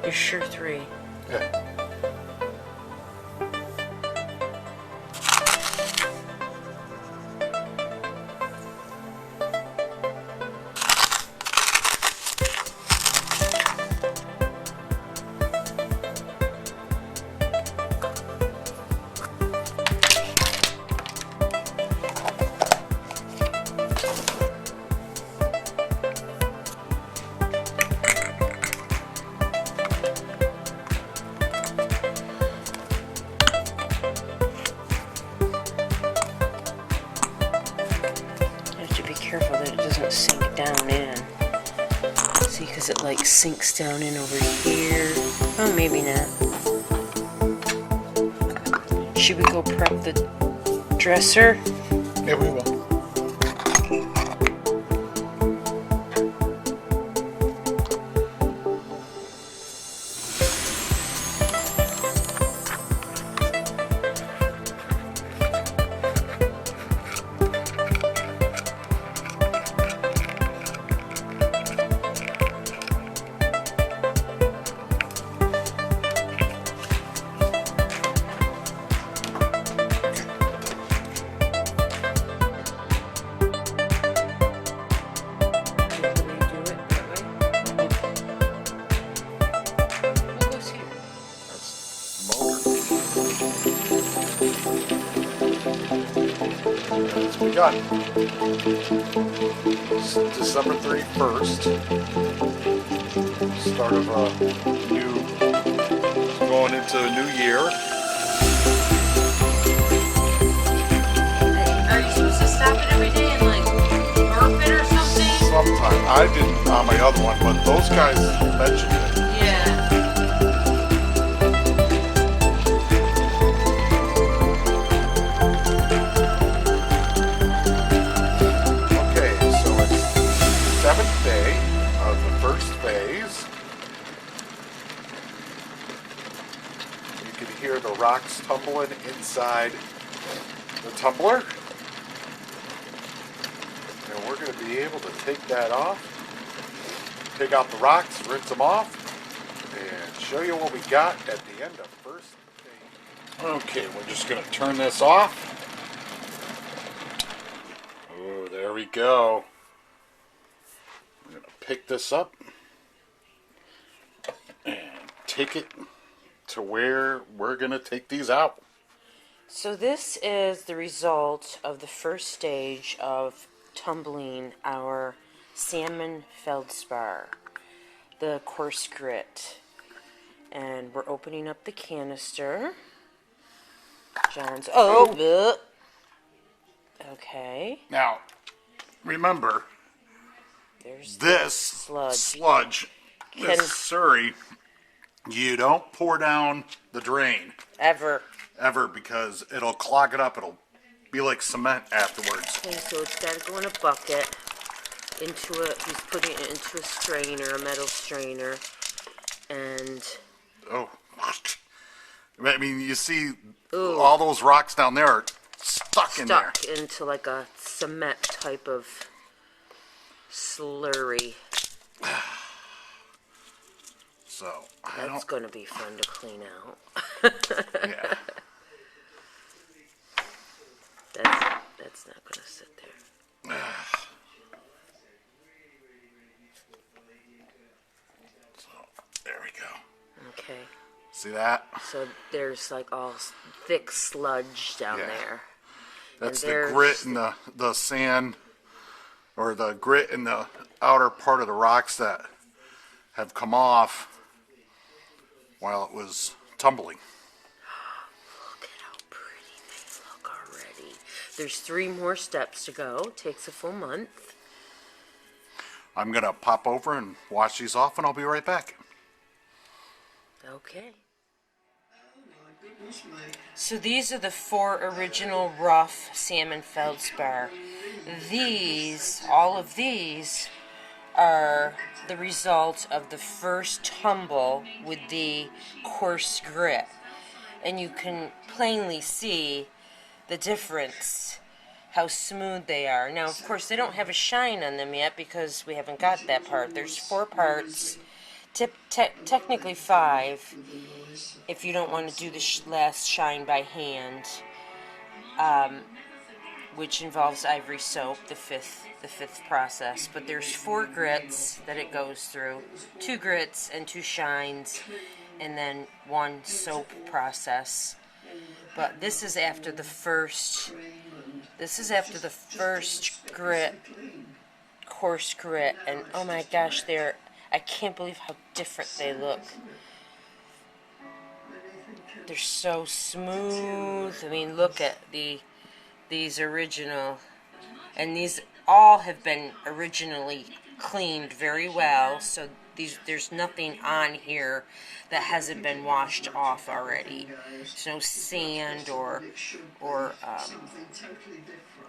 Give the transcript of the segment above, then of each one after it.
You're sure 3? Yeah. Careful that it doesn't sink down in. See, because it like sinks down in over here. Oh, maybe not. Should we go prep the dresser? Yeah, we will. Got December 31st, start of a new, going into a new year. Are you supposed to stop it every day and like burp it or something? Sometime. I didn't on my other one, but those guys mentioned it. Yeah. Day of the first phase. You can hear the rocks tumbling inside the tumbler. And we're going to be able to take that off, take out the rocks, rinse them off, and show you what we got at the end of first phase. Okay, we're just going to turn this off. Oh, there we go. We're going to pick this up and take it to where we're going to take these out. So this is the result of the first stage of tumbling our Salmon Feldspar, the coarse grit. And we're opening up the canister. John's... Oh! Okay. Now, remember... There's this sludge, this Surrey, you don't pour down the drain. Ever, because it'll clog it up. It'll be like cement afterwards. Okay, so it's got to go in a bucket, he's putting it into a strainer, a metal strainer, and... Oh, I mean, you see all those rocks down there are stuck in there. Stuck into like a cement type of... slurry. So that's going to be fun to clean out. Yeah. That's not going to sit there. So there we go. Okay. See that? So there's like all thick sludge down there. That's the grit and the sand. Or the grit in the outer part of the rocks that have come off while it was tumbling. Look at how pretty they look already. There's 3 more steps to go. Takes a full month. I'm going to pop over and wash these off, and I'll be right back. Okay. So these are the 4 original rough Salmon Feldspar. All of these are the result of the first tumble with the coarse grit. And you can plainly see the difference, how smooth they are. Now, of course, they don't have a shine on them yet because we haven't got that part. There's 4 parts technically 5 if you don't want to do the last shine by hand, which involves ivory soap, the fifth process. But there's 4 grits that it goes through, 2 grits and 2 shines, and then 1 soap process. But this is after the first. This is after the first grit, coarse grit, and oh my gosh, I can't believe how different they look. They're so smooth. I mean, look at these original, and these all have been originally cleaned very well, so there's nothing on here that hasn't been washed off already. There's no sand or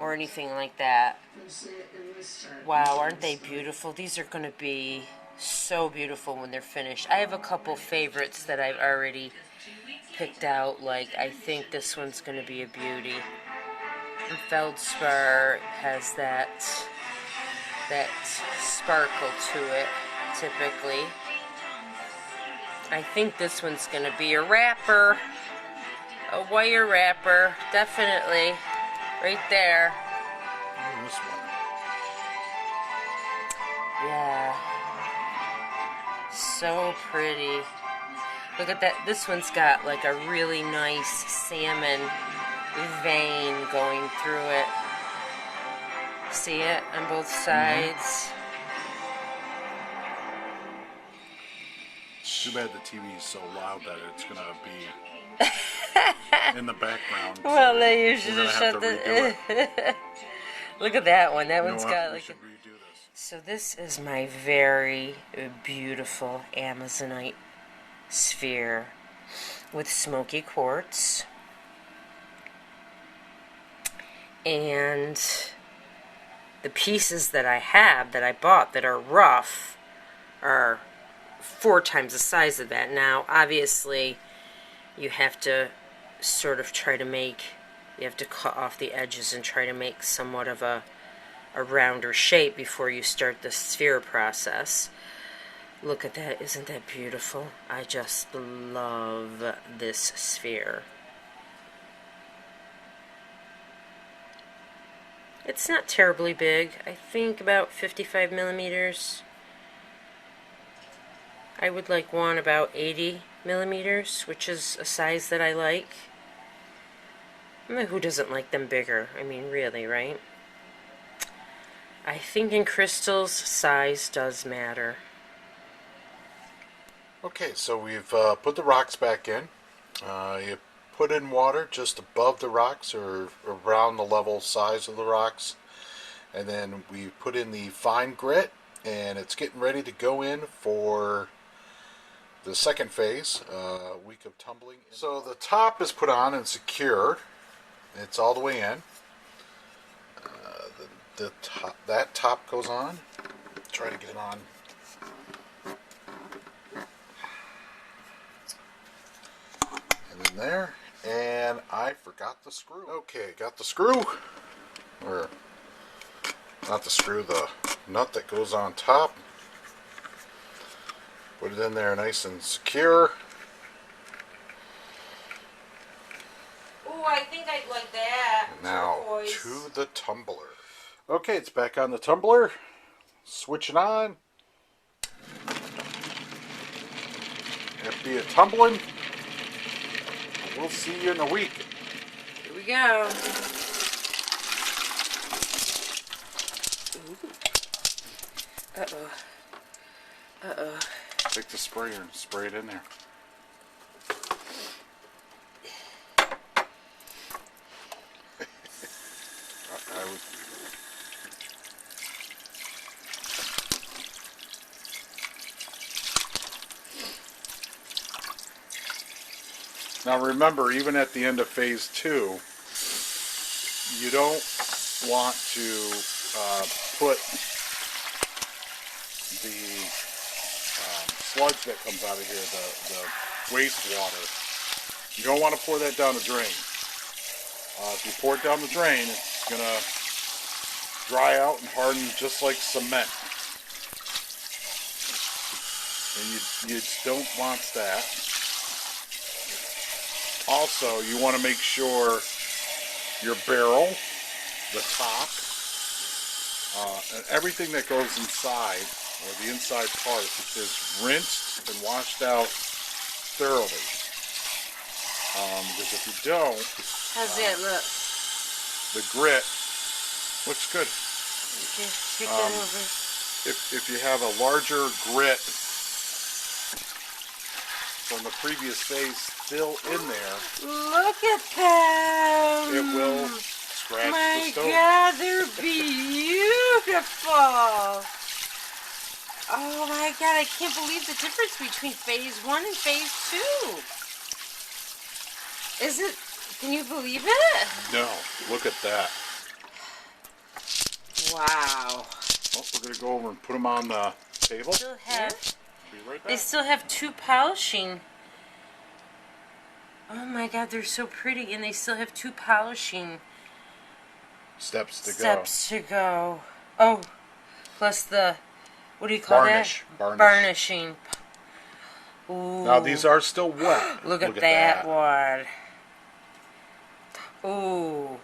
anything like that. Wow, aren't they beautiful? These are going to be so beautiful when they're finished. I have a couple favorites that I've already picked out. Like, I think this one's going to be a beauty. And Feldspar has that sparkle to it, typically. I think this one's going to be a wrapper. A wire wrapper, definitely. Right there. This one. Yeah. So pretty. Look at that. This one's got like a really nice salmon vein going through it. See it on both sides? Too bad the TV is so loud that it's going to be in the background. Well, so then you should just shut the... Look at that one. That one's got like... Should redo this. So this is my very beautiful Amazonite sphere with smoky quartz. And the pieces that I have, that I bought, that are rough, are 4 times the size of that. Now, obviously, you have to sort of try to make, you have to cut off the edges and try to make somewhat of a rounder shape before you start the sphere process. Look at that. Isn't that beautiful? I just love this sphere. It's not terribly big. I think about 55 millimeters. I would like one about 80 millimeters, which is a size that I like. I mean, who doesn't like them bigger? I mean, really, right? I think in crystals, size does matter. Okay, so we've put the rocks back in. You put in water just above the rocks or around the level size of the rocks. And then we put in the fine grit, and it's getting ready to go in for the second phase, week of tumbling. So the top is put on and secured. It's all the way in. The top, that top goes on. Try to get it on. And then there. And I forgot the screw. Okay, got the screw. Or not the screw, the nut that goes on top. Put it in there nice and secure. Oh, I think I'd like that. Now turquoise. to the tumbler. Okay, it's back on the tumbler. Switch it on. FBI tumbling. We'll see you in a week. Here we go. Uh-oh. Uh-oh. Take the sprayer and spray it in there. Now remember, even at the end of phase 2, you don't want to put the sludge that comes out of here, the wastewater. You don't want to pour that down the drain. If you pour it down the drain, it's going to dry out and harden just like cement. And you don't want that. Also, you want to make sure your barrel, the top, and everything that goes inside, or the inside part, is rinsed and washed out thoroughly. Because if you don't, how's that look? the grit looks good. Okay, take that over. If you have a larger grit from the previous phase still in there, Look at them! it will scratch the stone. My God, they're beautiful! Oh my God, I can't believe the difference between phase 1 and phase 2. Is it? Can you believe it? No, look at that. Wow. Well, we're going to go over and put them on the table. Still have, Be right back. they still have 2 polishing. Oh my God, they're so pretty, and they still have 2 polishing Steps to go. Oh, plus the, what do you call Varnish. that? Varnish. Varnishing. Ooh. Now these are still wet. Look at that one. Ooh.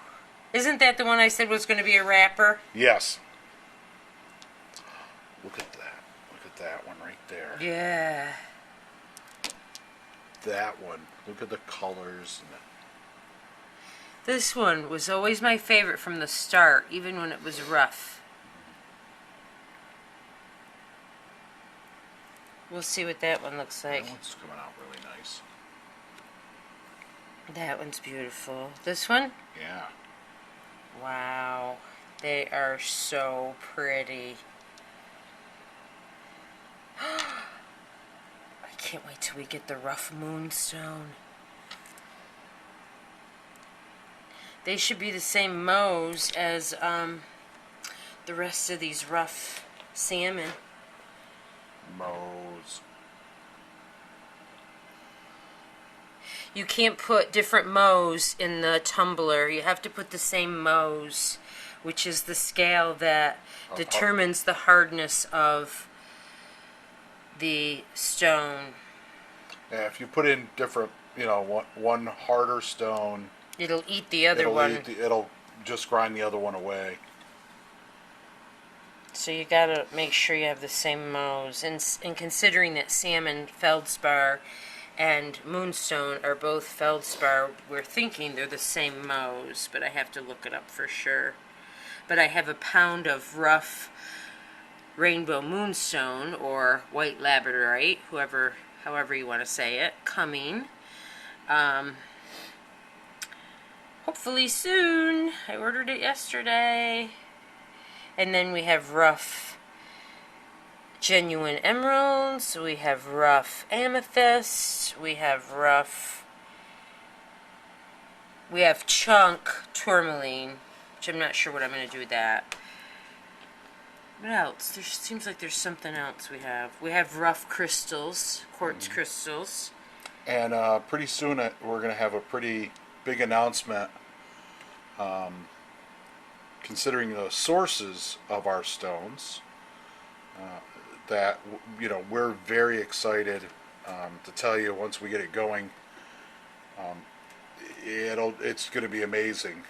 Isn't that the one I said was going to be a wrapper? Yes. Look at that. Look at that one right there. Yeah. That one. Look at the colors. And This one was always my favorite from the start, even when it was rough. We'll see what that one looks like. that one's coming out really nice. That one's beautiful. This one? Yeah. Wow. They are so pretty. I can't wait till we get the rough moonstone. They should be the same mows as the rest of these rough salmon. Mows. You can't put different mows in the tumbler. You have to put the same mows, which is the scale that determines the hardness of the stone. Yeah, if you put in different, one harder stone, It'll eat the other one. It'll just grind the other one away. So you gotta make sure you have the same mows. And considering that salmon, feldspar, and moonstone are both feldspar, we're thinking they're the same mows, but I have to look it up for sure. But I have a pound of rough rainbow moonstone, or white labradorite, however you want to say it, coming. Hopefully soon. I ordered it yesterday. And then we have rough genuine emeralds, we have rough amethyst, we have chunk tourmaline, which I'm not sure what I'm going to do with that. What else? There seems like there's something else we have. We have rough crystals, quartz crystals. And pretty soon we're going to have a pretty big announcement considering the sources of our stones. That we're very excited to tell you once we get it going. It's going to be amazing,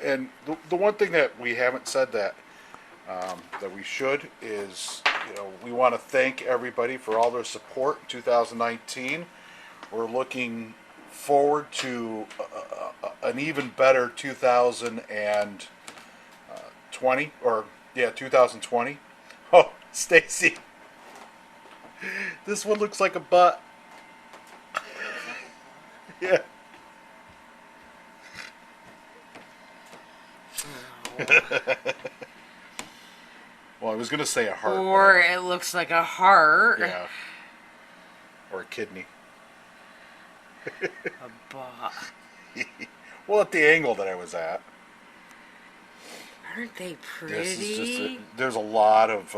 and the one thing that we haven't said that we should is we want to thank everybody for all their support in 2019. We're looking forward to an even better 2020 2020. Oh, Stacy, this one looks like a butt. Yeah. Well, I was going to say a heart. Or it looks like a heart. Yeah. Or a kidney. A butt. Well, at the angle that I was at. Aren't they pretty? This is just there's a lot of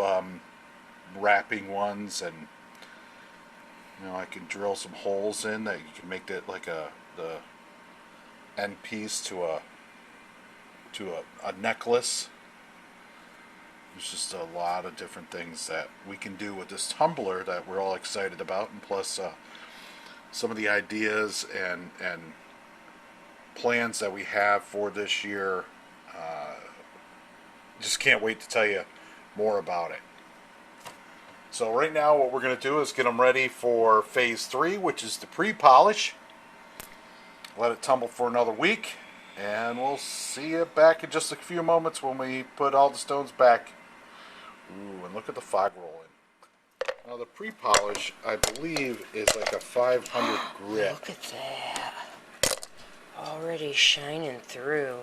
wrapping ones, and I can drill some holes in that you can make that like the end piece to a necklace. There's just a lot of different things that we can do with this tumbler that we're all excited about, and plus some of the ideas and plans that we have for this year. Just can't wait to tell you more about it. So right now what we're going to do is get them ready for phase 3, which is the pre-polish. Let it tumble for another week, and we'll see you back in just a few moments when we put all the stones back. Ooh, and look at the fog rolling. Now the pre-polish, I believe, is like a 500 grit. Look at that. Already shining through.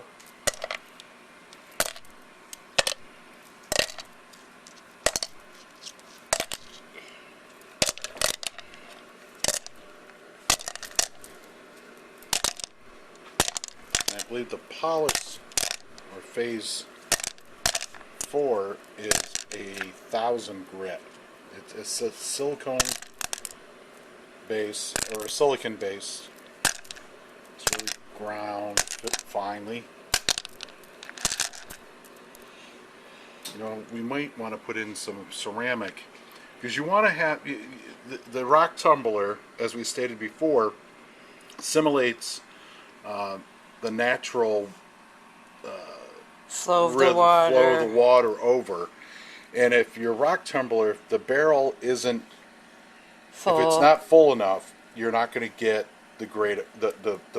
And I believe the polish, or phase 4, is 1,000 grit. It's a silicone base, or a silicon base. It's really ground finely. You know, we might want to put in some ceramic, because you want to have the rock tumbler, as we stated before, simulates the natural Flow of the rhythm, water. flow of the water over. And if your rock tumbler, if the barrel isn't, Full. if it's not full enough, you're not going to get the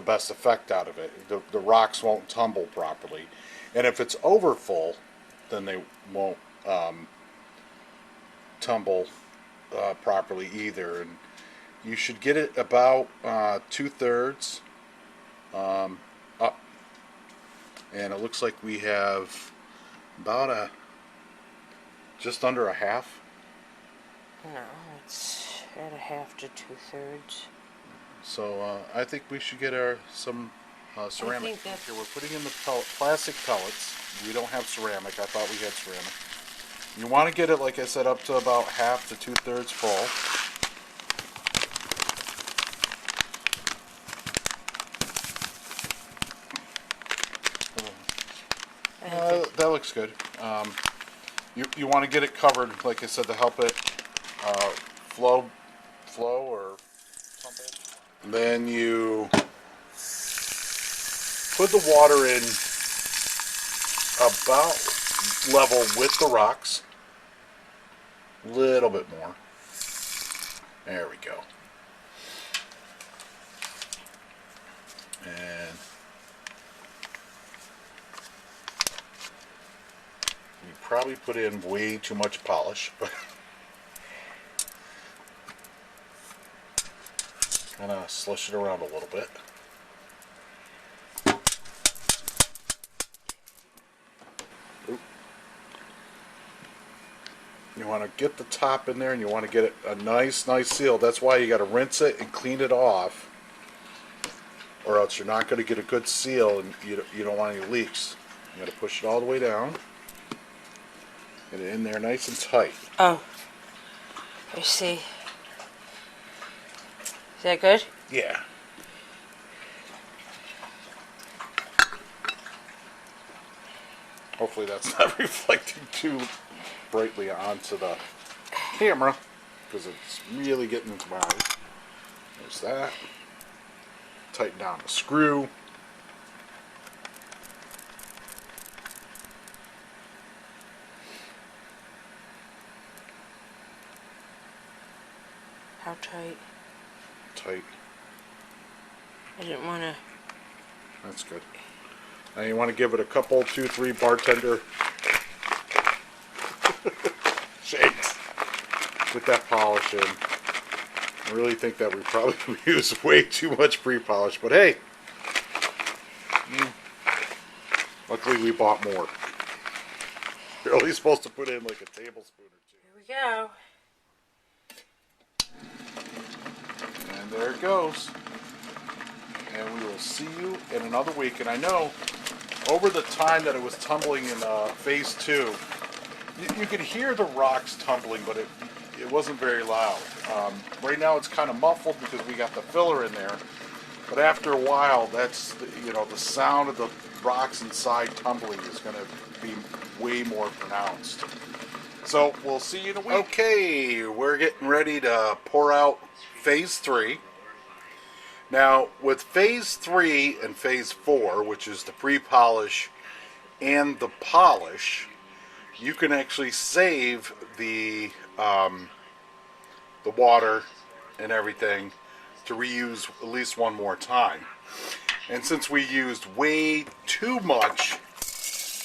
best effect out of it. The rocks won't tumble properly. And if it's over full, then they won't tumble properly either. And you should get it about 2/3 up. And it looks like we have about just under a half. No, it's at 1/2 to 2/3. So I think we should get some ceramic. I think that's... Here, we're putting in the plastic pellets. We don't have ceramic. I thought we had ceramic. You want to get it, like I said, up to about 1/2 to 2/3 full. That looks good. You want to get it covered, like I said, to help it flow or something. Then you put the water in about level with the rocks. A little bit more. There we go. And you probably put in way too much polish. Kind of slush it around a little bit. Oop. You want to get the top in there, and you want to get it a nice seal. That's why you got to rinse it and clean it off, or else you're not going to get a good seal, and you don't want any leaks. You got to push it all the way down. Get it in there nice and tight. Oh, I see. Is that good? Yeah. Hopefully that's not reflecting too brightly onto the camera, because it's really getting into my eyes. There's that. Tighten down the screw. How tight? Tight. I didn't want to... That's good. Now you want to give it a couple, 2, 3 bartender shakes. Get that polish in. I really think that we probably used way too much pre-polish, but hey. Luckily we bought more. You're only supposed to put in like a tablespoon or 2. Here we go. And there it goes. And we will see you in another week. And I know over the time that it was tumbling in phase 2, you could hear the rocks tumbling, but it wasn't very loud. Right now it's kind of muffled because we got the filler in there. But after a while, that's the sound of the rocks inside tumbling is going to be way more pronounced. So we'll see you in a week. Okay, we're getting ready to pour out phase 3. Now, with phase 3 and phase 4, which is the pre-polish and the polish, you can actually save the water and everything to reuse at least one more time. And since we used way too much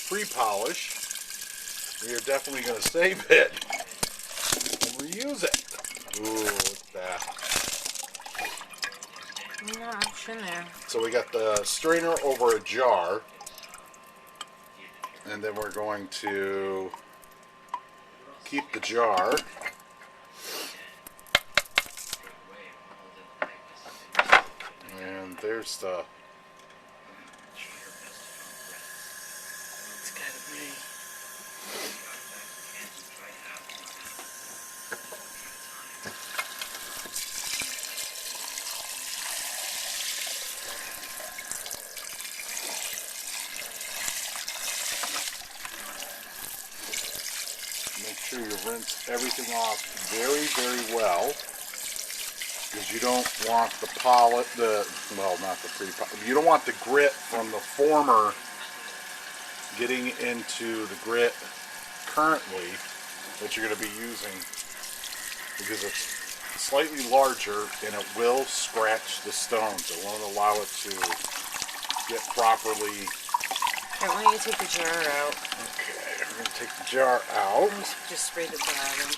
pre-polish, we are definitely going to save it and reuse it. Ooh, look at that. No, it's in there. So we got the strainer over a jar, and then we're going to keep the jar. And there's the... It's gotta be. Make sure you rinse everything off very, very well, because you don't want the you don't want the grit from the former getting into the grit currently that you're going to be using, because it's slightly larger and it will scratch the stones. It won't allow it to get properly. Why don't you take the jar out? Okay, we're going to take the jar out. Just spray the bottom.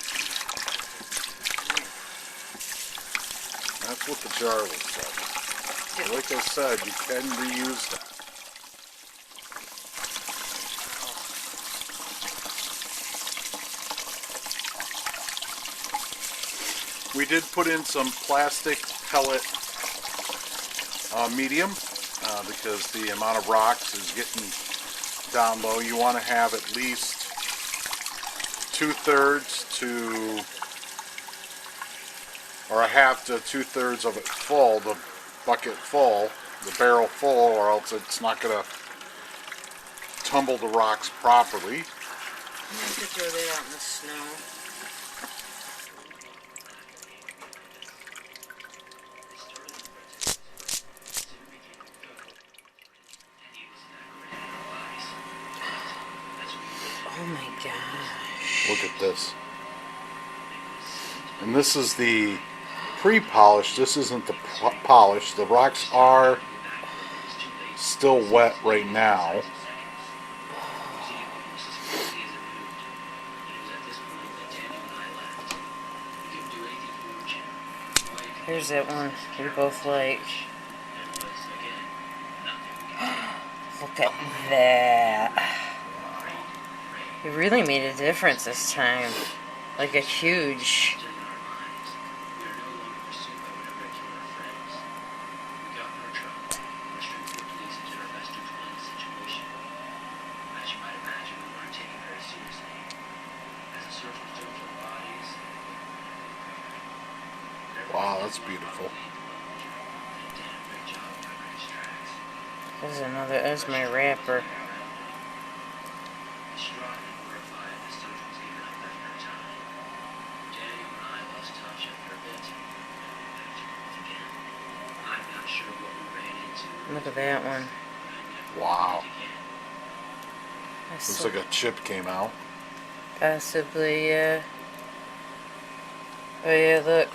That's what the jar looks like. So like I said, you can reuse that. We did put in some plastic pellet medium because the amount of rocks is getting down low. You want to have at least 2/3 to, or a half to 2/3 of it full, the bucket full, the barrel full, or else it's not going to tumble the rocks properly. I'm going to throw that out in the snow. Oh my gosh. Look at this. And this is the pre-polish. This isn't the polish. The rocks are still wet right now. Here's that one we both like. Look at that. It really made a difference this time. Like a huge. Wow, that's beautiful. There's another, there's my wrapper. Look at that one. Wow. That's Looks so like a chip came out. possibly, yeah. Oh yeah, look.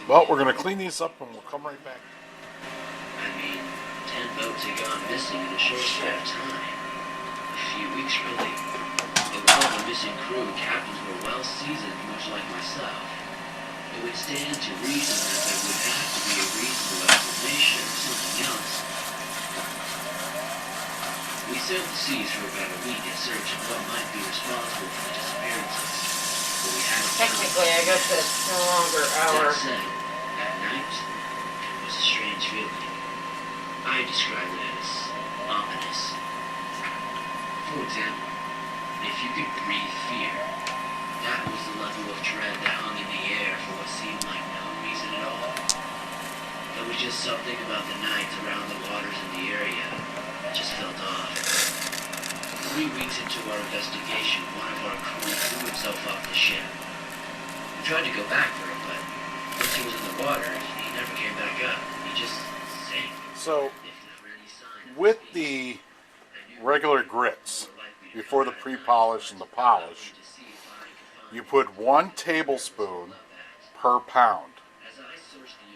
Well, we're going to clean these up and we'll come right back. I mean, 10 boats had gone missing in a short span of time. A few weeks, really. Of all the missing crew, captains were well seasoned, much like myself. It would stand to reason that there would have to be a reasonable explanation or something else. We sailed the seas for about a week in search of what might be responsible for the disappearances. But we hadn't found Technically, I guess it's no longer our. that said, at night, it was a strange feeling. I describe it as ominous. For example, If you could breathe fear, that was the level of dread that hung in the air for what seemed like no reason at all. There was just something about the nights around the waters in the area that just felt off. 3 weeks into our investigation, one of our crew threw himself off the ship. We tried to go back for him, but once he was in the water, he never came back up. He just sank. So, If never any sign of with release. the regular grits, before the pre-polish and the polish, you put 1 tablespoon per pound.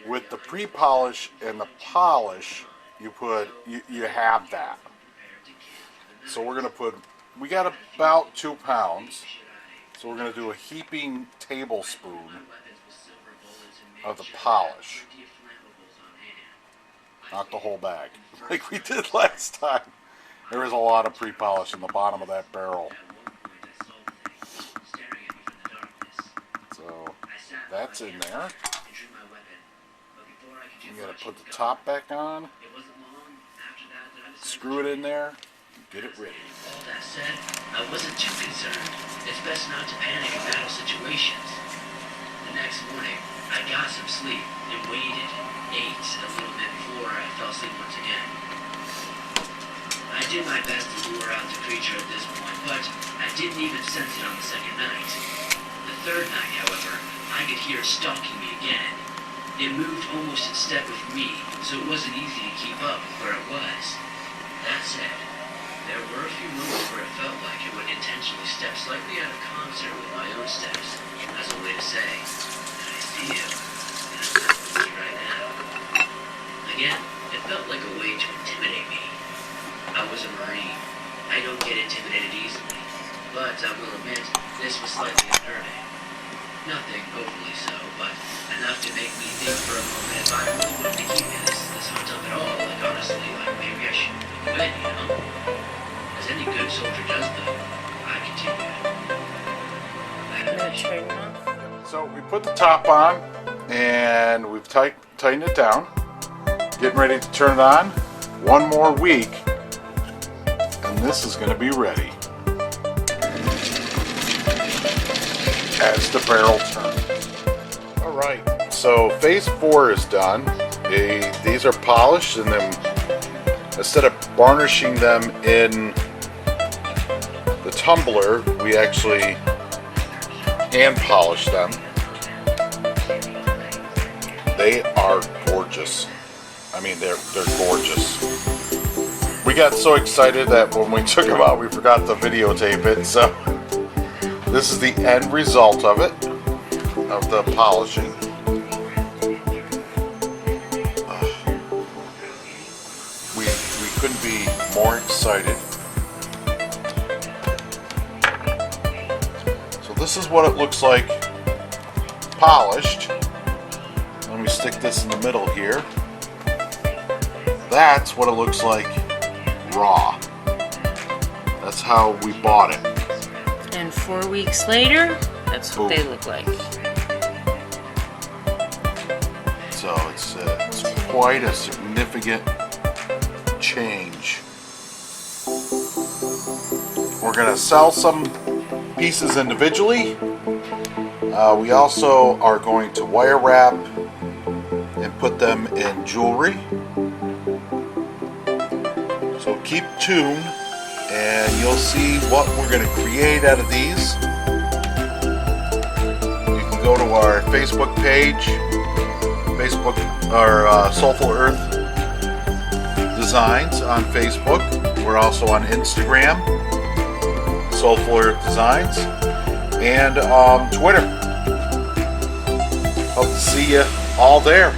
With the pre-polish and the polish, you have that. So we're gonna we got about 2 pounds. So we're gonna do a heaping tablespoon of the polish. Not the whole bag, like we did last time. There was a lot of pre-polish in the bottom of that barrel. So that's in there. You gotta put the top back on, screw it in there, get it ready. All that said, I wasn't too concerned. It's best not to panic in battle situations. The next morning, I got some sleep and waited, ate a little bit before I fell asleep once again. I did my best to lure out the creature at this point, but I didn't even sense it on the second night. The third night, however, I could hear it stalking me again. It moved almost in step with me, so it wasn't easy to keep up with where it was. That said, there were a few moments where it felt like it would intentionally step slightly out of concert with my own steps, as a way to say, I see you, and I'm not with you right now. Again, it felt like a way to intimidate me. I was a Marine. I don't get intimidated easily, but I will admit, this was slightly unnerving. Nothing overly so, but enough to make me think for a moment if I really wanted to keep this hunt up at all. Like honestly, like maybe I should quit, you know? As any good soldier does, though, I continued. So we put the top on, and we've tightened it down. Getting ready to turn it on. 1 more week, and this is going to be ready. As the barrel turns. Alright, so phase 4 is done. These are polished, and then instead of varnishing them in the tumbler, we actually hand polish them. They are gorgeous. I mean, they're gorgeous. We got so excited that when we took them out, we forgot to videotape it, so this is the end result of it, of the polishing. We couldn't be more excited. So this is what it looks like polished. Let me stick this in the middle here. That's what it looks like raw. That's how we bought it. And 4 weeks later, that's what they look like. So it's quite a significant change. We're going to sell some pieces individually. We also are going to wire wrap and put them in jewelry. So keep tuned, and you'll see what we're going to create out of these. You can go to our Facebook page, our Soulfull Earth Designs on Facebook. We're also on Instagram, Soulfull Earth Designs, and Twitter. Hope to see you all there.